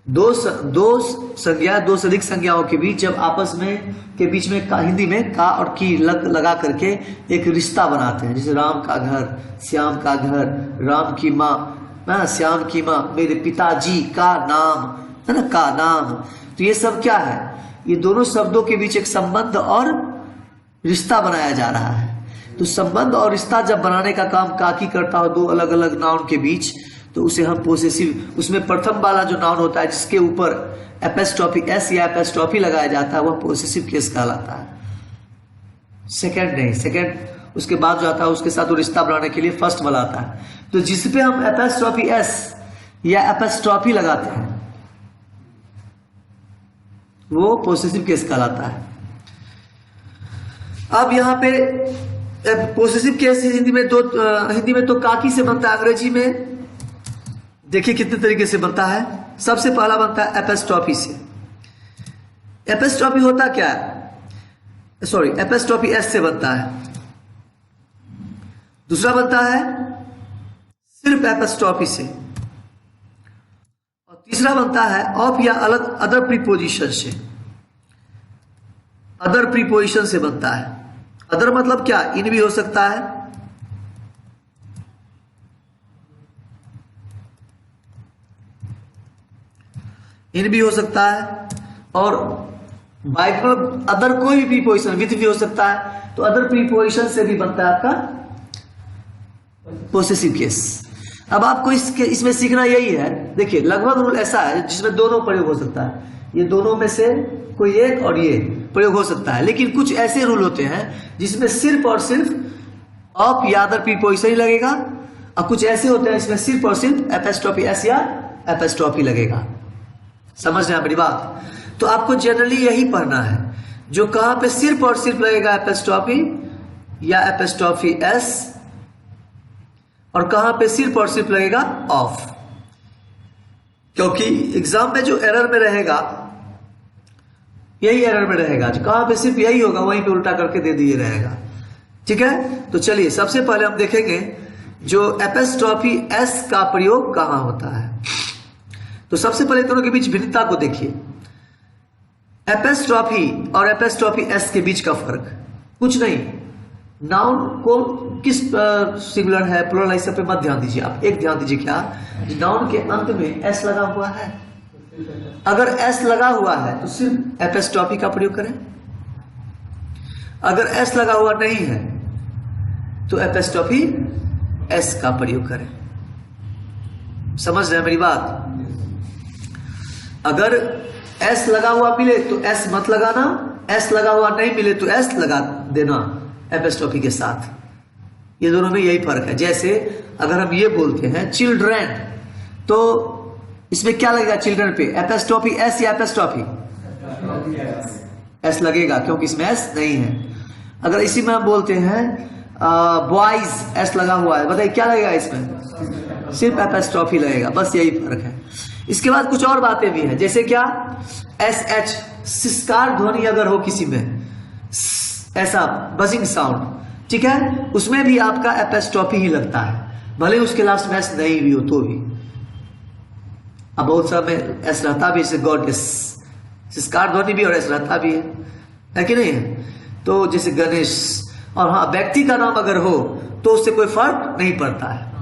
दो संज्ञा, दो से अधिक संज्ञाओं के बीच जब आपस में के बीच में हिंदी में का और की लगा करके एक रिश्ता बनाते हैं, जैसे राम का घर, श्याम का घर, राम की माँ, श्याम की माँ, मेरे पिताजी का नाम, है ना, का नाम। तो ये सब क्या है, ये दोनों शब्दों के बीच एक संबंध और रिश्ता बनाया जा रहा है। तो संबंध और रिश्ता जब बनाने का काम काकी करता हो दो अलग अलग नाउन के बीच, तो उसे हम पोसेसिव, उसमें प्रथम वाला जो नाउन होता है जिसके ऊपर एपोस्ट्रोफी एस या एपोस्ट्रोफी लगाया जाता है वह पोसेसिव केस कहलाता है। सेकंड नहीं, सेकंड उसके बाद जो आता है उसके साथ वो रिश्ता बनाने के लिए फर्स्ट वाला आता है। तो जिस पे हम एपोस्ट्रोफी एस या एपोस्ट्रोफी लगाते हैं वो पोसेसिव केस कहलाता है। अब यहाँ पे पोसेसिव केस हिंदी में तो काकी से बनता है, अंग्रेजी में देखिए कितने तरीके से बनता है। सबसे पहला बनता है एपोस्ट्रोफी से। एपोस्ट्रोफी होता क्या है, सॉरी, एपोस्ट्रोफी एस से बनता है। दूसरा बनता है सिर्फ एपोस्ट्रोफी से, और तीसरा बनता है ऑफ या अलग अदर प्रीपोजिशन से। अदर प्रीपोजिशन से बनता है। अदर मतलब क्या, इन भी हो सकता है, इन भी हो सकता है, और बाय मतलब अदर कोई भी प्रीपोजिशन विथ भी हो सकता है। तो अदर प्रीपोजिशन से भी बनता है आपका पोसेसिव केस। अब आपको इसमें सीखना यही है, देखिए लगभग रूल ऐसा है जिसमें दोनों प्रयोग हो सकता है, ये दोनों में से कोई एक और ये प्रयोग हो सकता है। लेकिन कुछ ऐसे रूल होते हैं जिसमें सिर्फ और सिर्फ ऑफ या अदर प्रीपोजिशन ही लगेगा, और कुछ ऐसे होते हैं जिसमें सिर्फ और सिर्फ एपोस्ट्रोफी एस या एपोस्ट्रोफी लगेगा। समझ रहे हैं मेरी बात? तो आपको जनरली यही पढ़ना है, जो कहां पे सिर्फ और सिर्फ लगेगा एपोस्ट्रोफी या एपोस्ट्रोफी एस, और कहां पे सिर्फ और सिर्फ लगेगा ऑफ। क्योंकि एग्जाम में जो एरर में रहेगा यही एरर में रहेगा, जो कहां पे सिर्फ यही होगा वहीं पे उल्टा करके दे दिए रहेगा। ठीक है, तो चलिए सबसे पहले हम देखेंगे जो एपोस्ट्रोफी एस का प्रयोग कहां होता है। तो सबसे पहले दोनों के बीच भिन्नता को देखिए। एपोस्ट्रोफी और एपोस्ट्रोफी एस के बीच का फर्क कुछ नहीं, नाउन को किस सिंगुलर है प्लुरल है, इस पे मत ध्यान दीजिए आप। एक ध्यान दीजिए, क्या नाउन के अंत में एस लगा हुआ है, अगर एस लगा हुआ है तो सिर्फ एपोस्ट्रोफी का प्रयोग करें, अगर एस लगा हुआ नहीं है तो एपोस्ट्रोफी एस का प्रयोग करें। समझ रहे हैं मेरी बात? अगर एस लगा हुआ मिले तो एस मत लगाना, एस लगा हुआ नहीं मिले तो एस लगा देना एपोस्ट्रोफी के साथ। ये दोनों में यही फर्क है। जैसे अगर हम ये बोलते हैं चिल्ड्रन, तो इसमें क्या लगेगा चिल्ड्रन पे, एपोस्ट्रोफी एस या एपोस्ट्रोफी एस लगेगा, क्योंकि इसमें एस नहीं है। अगर इसी में हम बोलते हैं बॉयज, एस लगा हुआ है, बताइए क्या लगेगा इसमें, सिर्फ एपोस्ट्रोफी लगेगा। बस यही फर्क है। इसके बाद कुछ और बातें भी हैं, जैसे क्या, एस एच सिस्कार ध्वनि अगर हो किसी में, ऐसा बजिंग साउंड, ठीक है, उसमें भी आपका एपोस्ट्रोफी ही लगता है, भले उसके लास्ट में एस नहीं भी हो तो भी। अब बहुत सारा में एस रहता भी, जैसे गॉड एस, सिस्कार ध्वनि भी और एस रहता भी है कि नहीं है? तो जैसे गणेश, और हाँ व्यक्ति का नाम अगर हो तो उससे कोई फर्क नहीं पड़ता है।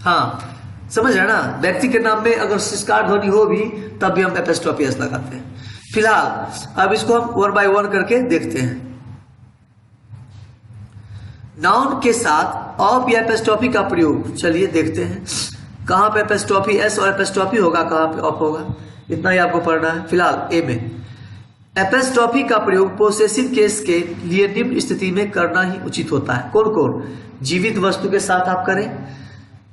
हाँ समझ रहे ना, व्यक्ति के नाम में अगर सिस्कार ध्वनि हो भी तब भी हम एपोस्ट्रोफी एस लगाते हैं। फिलहाल अब इसको हम वन बाय वन करके देखते हैं। नाउन के साथ ऑफ या एपोस्ट्रोफी का प्रयोग चलिए देखते हैं। कहां पे एपोस्ट्रोफी एस और एपोस्ट्रोफी होगा, कहां पे ऑफ होगा, इतना ही आपको पढ़ना है। फिलहाल ए में एपोस्ट्रोफी का प्रयोग पोसेसिव केस के लिए निम्न स्थिति में करना ही उचित होता है। कौन कौन? जीवित वस्तु के साथ आप करें,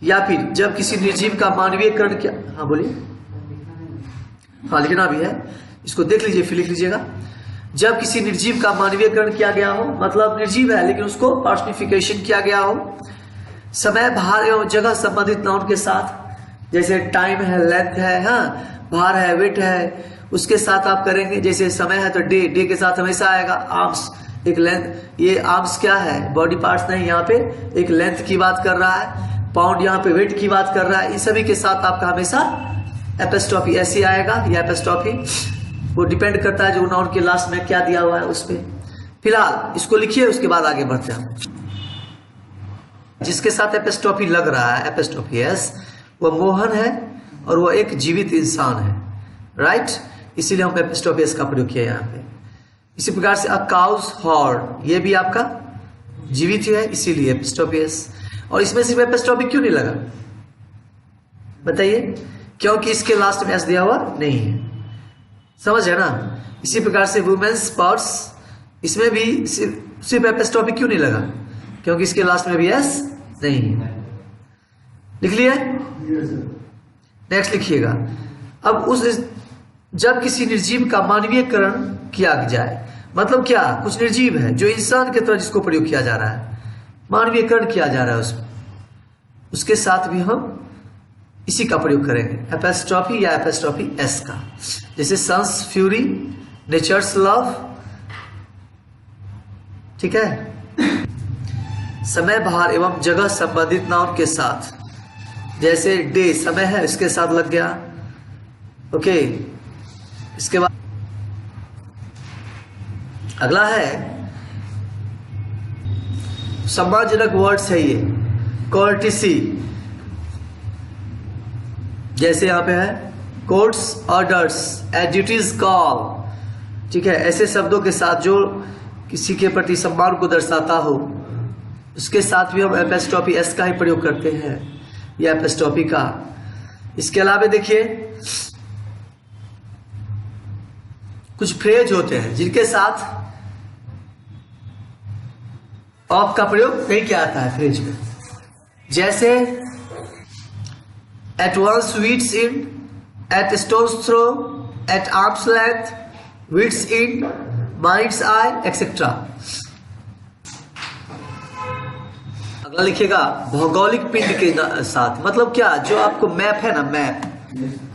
या फिर जब किसी निर्जीव का मानवीयकरण किया, हाँ बोलिए, हाँ लिखना भी है, इसको देख लीजिए फिर लिख लीजिएगा। जब किसी निर्जीव का मानवीयकरण किया गया हो, मतलब निर्जीव है लेकिन उसको पर्सनिफिकेशन किया गया हो, समय, भार एवं जगह संबंधित नाउन के साथ, जैसे टाइम है, लेंथ है, हाँ भार है, वेट है, उसके साथ आप करेंगे। जैसे समय है तो डे, डे के साथ हमेशा आएगा आर्म्स, एक लेंथ, ये आर्म्स क्या है, बॉडी पार्ट्स नहीं, यहाँ पे एक लेंथ की बात कर रहा है, पाउंड यहाँ पे वेट की बात कर रहा है, इन सभी के साथ आपका हमेशा एपिस्ट्रॉफी एस ही आएगा या एपिस्ट्रॉफी, वो डिपेंड करता है जो नाउन के लास्ट में क्या दिया हुआ है उस पर। फिलहाल इसको लिखिए, उसके बाद आगे बढ़ते हैं। जिसके साथ एपिस्ट्रॉफी लग रहा है, एपिस्ट्रॉफी एस, वो मोहन है और वो एक जीवित इंसान है, राइट। इसीलिए हम एपिस्ट्रॉफी एस का प्रयोग किया यहाँ पे। इसी प्रकार से अ काउज हॉर्न, ये भी आपका जीवित है, इसीलिए एपिस्ट्रॉफी एस। और इसमें सिर्फ एपिस्ट्रॉफी क्यों नहीं लगा बताइए? क्योंकि इसके लास्ट में एस दिया हुआ नहीं है, समझ है ना। इसी प्रकार से वुमेन्स पर्स, इसमें भी सिर्फ एपिस्ट्रॉफी क्यों नहीं लगा? क्योंकि इसके लास्ट में भी एस नहीं है। लिख लिया? नेक्स्ट लिखिएगा। अब जब किसी निर्जीव का मानवीयकरण किया जाए, मतलब क्या, कुछ निर्जीव है जो इंसान की तरह जिसको प्रयोग किया जा रहा है, मानवीयकरण किया जा रहा है उसमें, उसके साथ भी हम इसी का प्रयोग करेंगे, एपिस्ट्रॉफी या एपिस्ट्रॉफी एस का। जैसे सन्स फ्यूरी, नेचर्स लव, ठीक है। समय, भार एवं जगह संबंधित नाउन के साथ, जैसे डे समय है, इसके साथ लग गया, ओके। इसके बाद अगला है सम्मानजनक वर्ड्स है ये, कोर्टिसी, जैसे यहां पे है कोर्ट्स, ऑर्डर्स, एड्यूटीज कॉल, ठीक है। ऐसे शब्दों के साथ जो किसी के प्रति सम्मान को दर्शाता हो, उसके साथ भी हम एपिस्ट्रॉफी एस का ही प्रयोग करते हैं, या एपिस्ट्रॉफी का। इसके अलावा देखिए कुछ फ्रेज होते हैं जिनके साथ ऑफ का प्रयोग नहीं किया जाता है फ्रेज में, जैसे at one's wits end, at stone's throw, at arm's length, wits end, mind's eye, etcetera. अगला लिखिएगा भौगोलिक पिंड के साथ, मतलब क्या, जो आपको मैप है ना, मैप,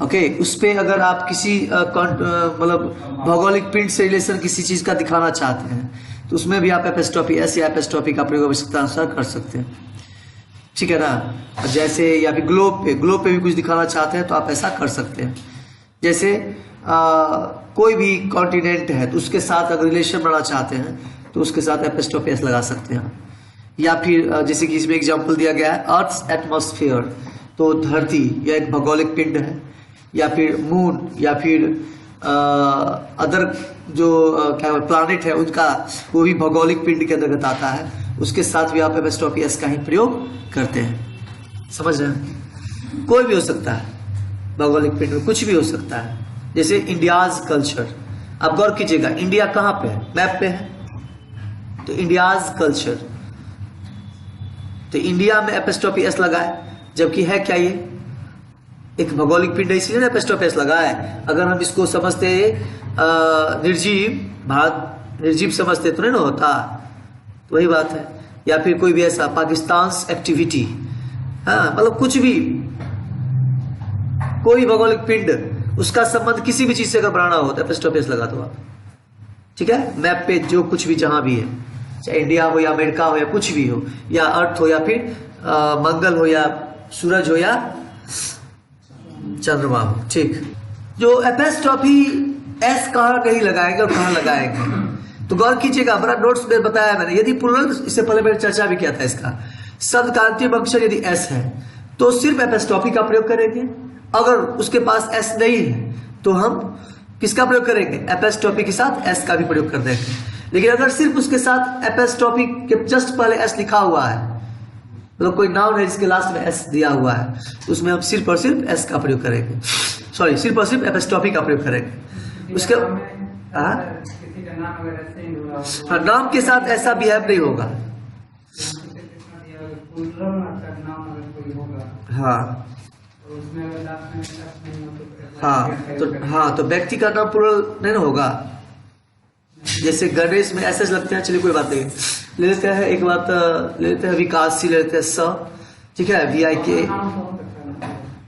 ओके, उस पे अगर आप किसी मतलब भौगोलिक पिंड से रिलेशन किसी चीज का दिखाना चाहते हैं, तो उसमें भी आप एपिस्ट्रॉफी एस या एपिस्ट्रॉफी का प्रयोग आवश्यकता अनुसार कर सकते हैं, ठीक है ना। जैसे या फिर ग्लोब पे भी कुछ दिखाना चाहते हैं तो आप ऐसा कर सकते हैं। जैसे कोई भी कॉन्टिनेंट है तो उसके साथ अगर रिलेशन बनाना चाहते हैं तो उसके साथ एपिस्ट्रॉफी एस लगा सकते हैं। या फिर जैसे कि इसमें एग्जांपल दिया गया है अर्थ्स एटमॉस्फेयर, तो धरती यह एक भौगोलिक पिंड है, या फिर मून, या फिर अदर जो क्या प्लैनेट है उनका, वो भी भौगोलिक पिंड के अंतर्गत आता है, उसके साथ भी आप एपिस्ट्रॉफी एस का ही प्रयोग करते हैं, समझ रहे हैं। कोई भी हो सकता है, भौगोलिक पिंड में कुछ भी हो सकता है। जैसे इंडियाज कल्चर, आप गौर कीजिएगा इंडिया कहाँ पे है, मैप पे है, तो इंडियाज कल्चर, तो इंडिया में एपिस्ट्रॉफी एस लगा है, जबकि है क्या ये एक भौगोलिक पिंड है, इसलिए एपिस्ट्रॉफी एस लगा है। अगर हम इसको समझते निर्जीव, भारत निर्जीव समझते तो नहीं ना होता, तो वही बात है। या फिर कोई भी ऐसा पाकिस्तान एक्टिविटी, हाँ, मतलब कुछ भी, कोई भौगोलिक पिंड, उसका संबंध किसी भी चीज से अगर बनाना हो तो एपिस्ट्रॉफी एस लगा दो आप, ठीक है। मैप पे जो कुछ भी जहां भी है, चाहे इंडिया हो या अमेरिका हो या कुछ भी हो, या अर्थ हो या फिर मंगल हो या सूरज हो या चंद्रमा हो, ठीक। जो एपिस्ट्रॉफी एस कहाँ कहीं लगाएंगे और कहाँ लगाएंगे, तो गौर कीजिएगा, हमारा नोट्स में बताया मैंने, यदि प्लूरल, इससे पहले मैंने चर्चा भी किया था इसका, शब्द का अंतिम अक्षर यदि एस है तो सिर्फ एपिस्ट्रॉफी का प्रयोग करेंगे। अगर उसके पास एस नहीं है तो हम किसका प्रयोग करेंगे, एपिस्ट्रॉफी के साथ एस का भी प्रयोग कर देंगे। लेकिन अगर सिर्फ उसके साथ एपिस्ट्रॉफी के जस्ट पहले एस लिखा हुआ है, मतलब कोई नाउन है जिसके लास्ट में एस दिया हुआ है, तो उसमें हम सिर्फ और सिर्फ एस का प्रयोग करेंगे, सॉरी सिर्फ और सिर्फ एपिस्ट्रॉफी का प्रयोग करेंगे। उसके नाम के साथ ऐसा बिहेव नहीं होगा, हाँ हाँ, तो व्यक्ति का नाम प्लूरल नहीं ना होगा। जैसे गणेश में ऐसे लगते हैं, चलिए कोई बात नहीं, ले लेते हैं एक बात, ले लेते हैं विकास, ले लेते हैं स, ठीक है, VIK, हाँ,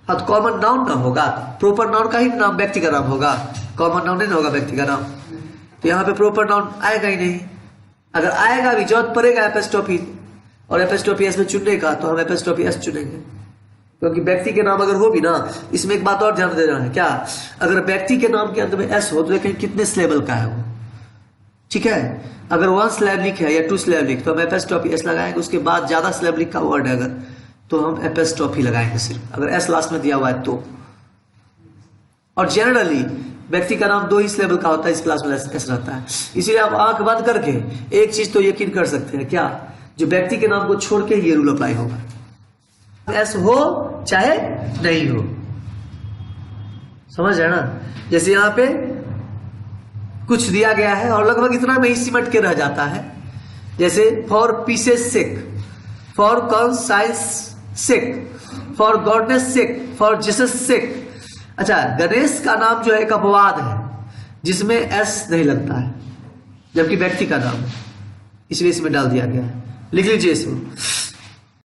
तो कॉमन नाउन ना होगा, प्रॉपर नाउन का ही नाम व्यक्ति का नाम होगा, कॉमन नाउन नहीं होगा व्यक्ति का नाम, तो यहाँ पे प्रॉपर नाउन आएगा ही नहीं। अगर आएगा भी जरूरत पड़ेगा एपिस्ट्रॉफी और एपिस्ट्रॉफी एस में चुनने का, तो हम एपिस्ट्रॉफी एस चुनेंगे, क्योंकि व्यक्ति के नाम अगर हो भी ना, इसमें एक बात और ध्यान देना है, क्या, अगर व्यक्ति के नाम के अंत में एस हो तो देखें कितने सिलेबल का है वो, ठीक है। अगर 1 सिलेबलिक है या 2 सिलेबलिक तो हम एपेस्ट्रॉफी एस लगाएंगे, उसके बाद ज्यादा सिलेबलिक का वर्ड है अगर तो हम एपेस्ट्रॉफी लगाएंगे सिर्फ, अगर एस लास्ट में दिया हुआ है तो। और जनरली व्यक्ति का नाम 2 ही सिलेबल का होता है, इस क्लास में एस रहता है। इसलिए आप आंख बंद करके एक चीज तो यकीन कर सकते हैं, क्या, जो व्यक्ति के नाम को छोड़ के ये रूल अप्लाई होगा, एस हो चाहे नहीं हो, समझ रहे ना। जैसे यहां पे कुछ दिया गया है और लगभग इतना में ही सिमट के रह जाता है, जैसे for peace's sake, for conscience sake, for goodness sake, for Jesus sake. अच्छा, गणेश का नाम जो है एक अपवाद है जिसमें एस नहीं लगता है, जबकि व्यक्ति का नाम है, इसलिए इसमें डाल दिया गया है। लिख लीजिए इसको।